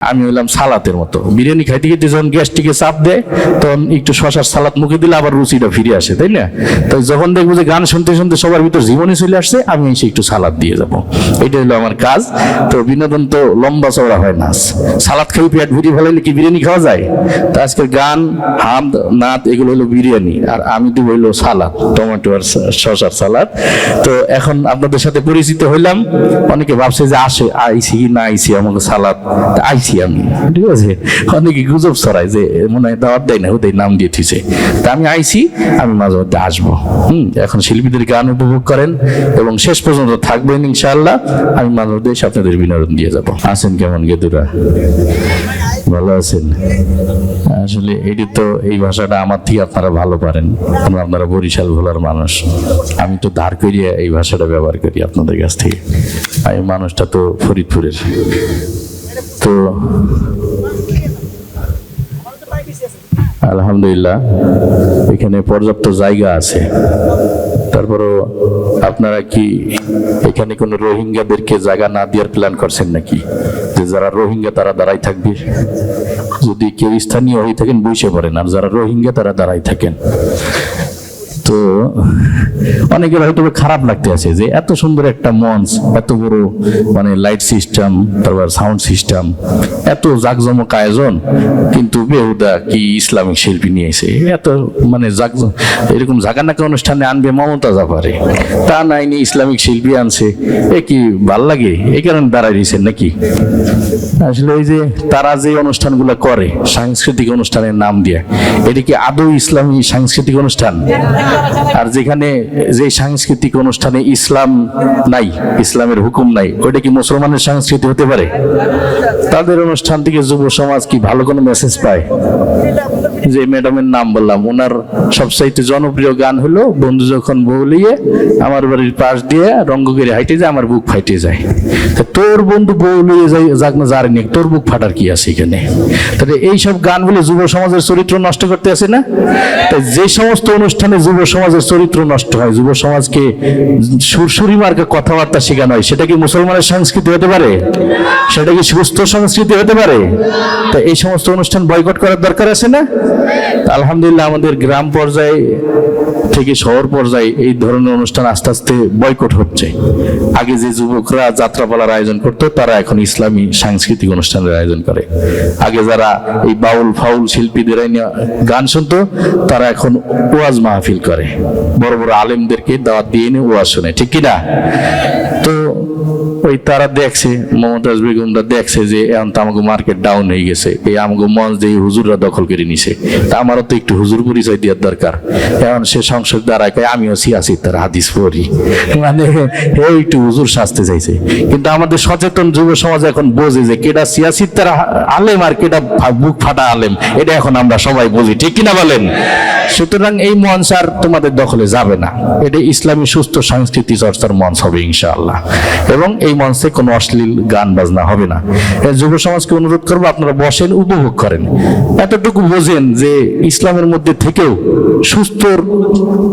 আমি হইলাম সালাতের মতো, বিরিয়ানি খাইতে খেতে যখন গ্যাস্ট্রিকে চাপ দেয় তখন একটু শশার সালাদ মুখে দিলে আবার রুচিটা ফিরে আসে, তাই না? তো যখন দেখবো যে গান শুনতে শুনতে সবার ভিতর জীবনে চলে আসছে, আমি এসে একটু সালাদ দিয়ে যাবো, এটা হলো আমার কাজ। তো বিনোদন তো লম্বা চওড়া হয় না, সালাদ খাই পেট ভুড়ি ফেলাইলে কি বিরিয়ানি খাওয়া যায়? তো আজকের গান হামদ নাত এগুলো হলো বিরিয়ানি, আর আমি দিব হইলো সালাদ, টমেটো আর শশার সালাদ। তো এখন আপনাদের সাথে পরিচিত হইলাম, অনেকে ভাবছে যে আইসি কি না আইসি আমাকে সালাদ, আইসি আমি, ঠিক আছে? অনেকে গুজব ছড়ায় যে মনে হয় দাওয়াত দেয় না, ওদের নাম দিয়ে থিছে। তা আমি আইসি, আমি মাঝে মধ্যে আসবো। এখন শিল্পীদের গান উপভোগ করেন এবং শেষ পর্যন্ত থাকবেন ইনশাআল্লাহ। আমি মাঝে মধ্যে আপনাদের বিনোদন দিয়ে যাবো। আছেন কেমন গেদুরা? ভালো আছেন? আসলে এটি তো, এই ভাষাটা আমার থেকে আপনারা ভালো পারেন, আপনারা বরিশাল ভোলার মানুষ। আমি তো ধার করিয়া এই ভাষাটা ব্যবহার করি আপনাদের কাছ থেকে। আমি মানুষটা তো ফরিদপুরের। তো আলহামদুলিল্লাহ এখানে পর্যাপ্ত জায়গা আছে। তারপরও আপনারা কি এখানে কোনো রোহিঙ্গাদেরকে জায়গা না দেওয়ার প্ল্যান করছেন নাকি? যে যারা রোহিঙ্গা তারা দাঁড়াই থাকবে, যদি কেউ স্থানীয় হয়ে থাকেন বসে পড়েন, আর যারা রোহিঙ্গা তারা দাঁড়াই থাকেন। তো অনেকের হয়তো খারাপ লাগতে আছে যে এত সুন্দর একটা মঞ্চ, এত বড় মানে লাইট সিস্টেম, তারপর সাউন্ড সিস্টেম, এত জাকজমক আয়োজন, কিন্তু বেহুদা কি ইসলামিক শিল্পী নিয়েছে, এত মানে এরকম জাগানাকা অনুষ্ঠানে আনবে মমতা জাফারে, তা নাই নি ইসলামিক শিল্পী আনছে, এ কি ভাল লাগে? এই কারণে দাঁড়াই দিয়েছেন নাকি? আসলে ওই যে তারা যে অনুষ্ঠানগুলো করে সাংস্কৃতিক অনুষ্ঠানের নাম দিয়ে, এটা কি আদৌ ইসলামী সাংস্কৃতিক অনুষ্ঠান? আর যেখানে যে সাংস্কৃতিক অনুষ্ঠানে ইসলাম নাই, ইসলামের হুকুম নাই, ওইটা কি মুসলমানের সংস্কৃতি হতে পারে? তাদের অনুষ্ঠান থেকে যুব সমাজ কি ভালো কোনো মেসেজ পায়? যে ম্যাডামের নাম বললাম, ওনার সবচাইতে জনপ্রিয় গান হলো বন্ধু যখন বউলিয়ে আমার বাড়ির পাশ দিয়ে রঙ্গগিরি হাইটে যায় আমার বুক ফাইটে যায়। তোর বন্ধু বউলিয়ে যাক না যার নিয়ে, তোর বুক ফাটার কি আছে এখানে? তাহলে এইসব গান বলে যুব সমাজের চরিত্র নষ্ট করতে আসে না? তাই যে সমস্ত অনুষ্ঠানে যুব সমাজের চরিত্র নষ্ট হয়, যুব সমাজকে সুরসুরি মার্কা কথাবার্তা শেখানো হয়, সেটা কি মুসলমানের সংস্কৃতি হতে পারে? সেটা কি সুস্থ সংস্কৃতি হতে পারে? তা এই সমস্ত অনুষ্ঠান বয়কট করার দরকার আছে না? আলহামদুলিল্লাহ আমাদের গ্রাম পর্যায়ে থেকে শহর পর্যায়ে এই ধরনের অনুষ্ঠান আস্তে আস্তে বয়কট হচ্ছে। আগে যে যুবকরা যাত্রাপালার আয়োজন করতো, তারা এখন ইসলামী সাংস্কৃতিক অনুষ্ঠানের আয়োজন করে। আগে যারা এই বাউল ফাউল শিল্পীদের গান শুনতো, তারা এখন ওয়াজ মাহফিল করে, বড় বড় আলেমদেরকে দাওয়াত দিয়ে এনে ওয়াজ শুনে, ঠিক কিনা? তো ওই তারা দেখছে, মমতাজ বেগমরা দেখছে যে এখন তো আমাকে মার্কেট ডাউন হয়ে গেছে, এই আমাকে মঞ্চ দিয়ে হুজুররা দখল করে নিছে, তা আমারও তো একটু হুজুর পরিচয় দেওয়ার দরকার। এখন সে সংসদ দ্বারায় আমিও সিয়াসি তার হাদিস পড়ি, মানে একটু হুজুর সাজতে চাইছে। কিন্তু আমাদের সচেতন যুব সমাজ এখন বোঝে যে কেটা সিয়াসি তার আলেম আর কেটা বুক ফাটা আলেম, এটা এখন আমরা সবাই বুঝি, ঠিক কিনা বলেন? সুতরাং এই মঞ্চ আর তোমাদের দখলে যাবে না, এটা ইসলামী সুস্থ সংস্কৃতি চর্চার মঞ্চ হবে ইনশাআল্লাহ। এবং এই মঞ্চে কোনো অশ্লীল গান বাজনা হবে না। যুব সমাজকে অনুরোধ করবো, আপনারা বসেন, উপভোগ করেন, এতটুকু বোঝেন যে ইসলামের মধ্যে থেকেও, সুস্থ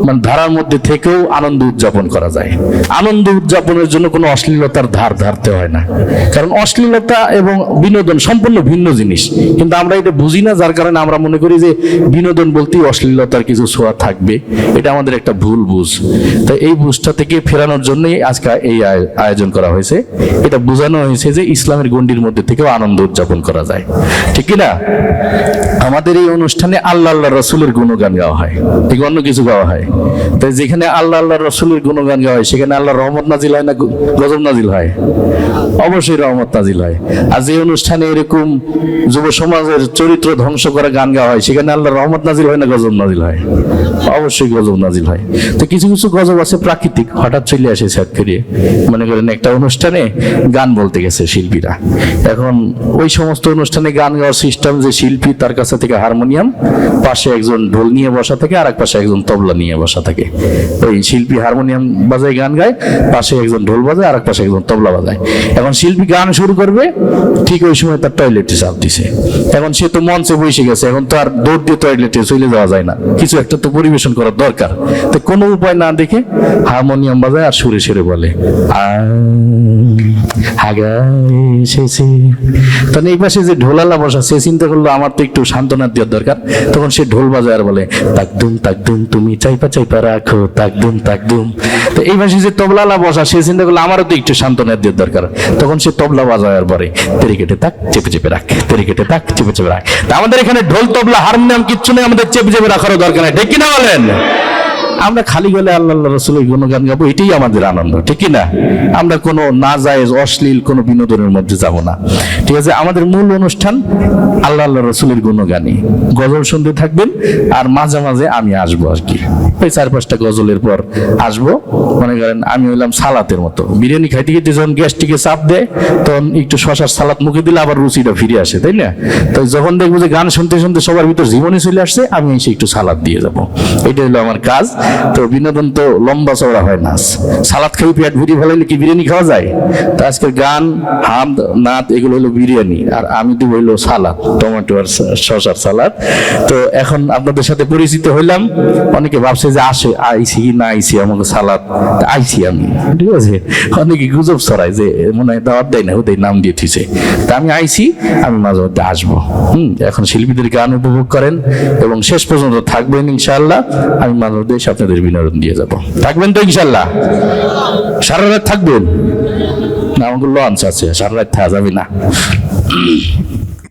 মানে ধারার মধ্যে থেকেও আনন্দ উদযাপন করা যায়। আনন্দ উদযাপনের জন্য কোনো অশ্লীলতার ধার ধারতে হয় না, কারণ অশ্লীলতা এবং বিনোদন সম্পূর্ণ ভিন্ন জিনিস। কিন্তু আমরা এটা বুঝি না, যার কারণে আমরা মনে করি যে বিনোদন বলতেই অশ্লীলতার কিছু ছোঁয়া থাকবে। এটা আমাদের একটা ভুল বুঝ। তাই এই বুঝটা থেকে ফেরানোর জন্যই আজকে এই আয়োজন করা হয়েছে। এটা বোঝানো হয়েছে যে ইসলামের গণ্ডির মধ্যে থেকেও আনন্দ উদযাপন করা যায়, ঠিক কিনা? আমাদের এই অনুষ্ঠানে আল্লাহ আল্লাহ রসুলের গুণগান গাওয়া হয়, ঠিক অন্য কিছু গাওয়া হয়। তাই যেখানে আল্লাহ আল্লাহ রসুলের গুণগান গাওয়া হয়, সেখানে আল্লাহ রহমত নাজিল হয় না গজব নাজিল হয়? অবশ্যই রহমত নাজিল হয়। আর যে অনুষ্ঠানে এরকম যুব সমাজের চরিত্র ধ্বংস করা গান গাওয়া হয়, সেখানে আল্লাহ রহমত নাজিল হয় না গজব নাজিল হয়? অবশ্যই গজব নাজিল হয়। তো কিছু কিছু গজব আছে প্রাকৃতিক, হঠাৎ চলে আসে সেট করিয়ে। মনে করেন একটা অনুষ্ঠানে গান বলতে গেছে শিল্পীরা, এখন ওই সমস্ত অনুষ্ঠানে গান গাওয়ার সিস্টেম যে শিল্পী তার কাছে থেকে হারমোনিয়াম, পাশে একজন ঢোল নিয়ে বসা থাকে, আর এক পাশে একজন তবলা নিয়ে বসা থাকে। ওই শিল্পী হারমোনিয়াম বাজায় গান গায়, পাশে একজন ঢোল বাজায়, আর এক পাশে একজন তবলা বাজায়। এখন শিল্পী গান শুরু করবে, ঠিক ওই সময় তার টয়লেটে চাপ দিছে। এখন সে তো মঞ্চে বসে গেছে, এখন তো আর দৌড় দিয়ে টয়লেটে চলে যাওয়া যায় না, কিছু একটা তো পরিবেশন করার দরকার। তো কোনো উপায় না দেখে হারমোনিয়াম বাজায় আর সুরে সুরে বলে, আগায় এসেছে। তখন এই পাশে যে ঢোলালা বসা, সে চিন্তা করলো আমার তো একটু সান্ত্বনা দেওয়ার দরকার। তখন সে ঢোল বাজায় আর বলে, তাকদুম তাকদুম তুমি চাইপা চাইপা রাখো, তাকদুম তাকদুম। তো এই পাশে যে তবলালা বসা, সে চিন্তা করলো আমারও তো একটু সান্ত্বনা দেওয়ার দরকার। তখন সে তবলা বাজায় আর বলে, তেরি কেটে তাক চেপে চেপে রাখ, তেরি কেটে তাক চেপে চেপে রাখ। তা আমাদের এখানে ঢোল তবলা হারমোনিয়াম কিচ্ছু নেই, আমাদের চেপে চেপে রাখারও দরকার নেই, ঠিক কিনা বলেন? আমরা খালি গেলে আল্লাহ রসুলের গুণগান গাবো, এটাই আমাদের আনন্দ, ঠিক না? আমরা কোনো না জায়েজ অশ্লীল কোনো বিনোদনের মধ্যে যাব না, ঠিক আছে? আমাদের মূল অনুষ্ঠান আল্লাহ রসুলের গুণগানই। গজল শুনতে থাকবেন, আর মাঝে মাঝে আমি আসবো আর কি, ওই 4-5টা গজলের পর আসবো। মনে করেন আমি হইলাম সালাতের মতো, বিরিয়ানি খাইতে খেতে যখন গ্যাসটিকে চাপ দেয়, তখন একটু শশার সালাদ মুখে দিলে আবার রুচিটা ফিরে আসে, তাই না? তো যখন দেখবো যে গান শুনতে শুনতে সবার ভিতর জীবনে চলে আসছে, আমি এসে একটু সালাদ দিয়ে যাব, এটা হলো আমার কাজ। তো বিনোদন তো লম্বা চওড়া হয় না, সালাদ খাই পেট ভরি ফেলাইলে কি বিরিয়ানি খাওয়া যায়? তো আজকের গান হামদ নাত এগুলো হলো বিরিয়ানি, আর আমি দিব হইলো সালাদ, টমেটো আর শশার সালাদ। তো এখন আপনাদের সাথে পরিচিত হইলাম। অনেকে ভাবছে যে আসে আইসি কি না আইসি আমাকে সালাদ, আইসি আমি, ঠিক আছে? অনেকে গুজব ছড়ায় যে মনে হয় দাওয়াত দেয় না, ওদের নাম দিয়ে থুইছে। তা আমি আইসি, আমি মাঝে মধ্যে আসবো। এখন শিল্পীদের গান উপভোগ করেন এবং শেষ পর্যন্ত থাকবেন ইনশাআল্লাহ। আমি মাঝে মধ্যে এসে আপনাদের বিনোদন দিয়ে যাব, থাকবেন তো ইনশাআল্লাহ? সারা রাত থাকবেন না? আমাকে লঞ্চ আছে, সারা রাত থাকা যাবে না।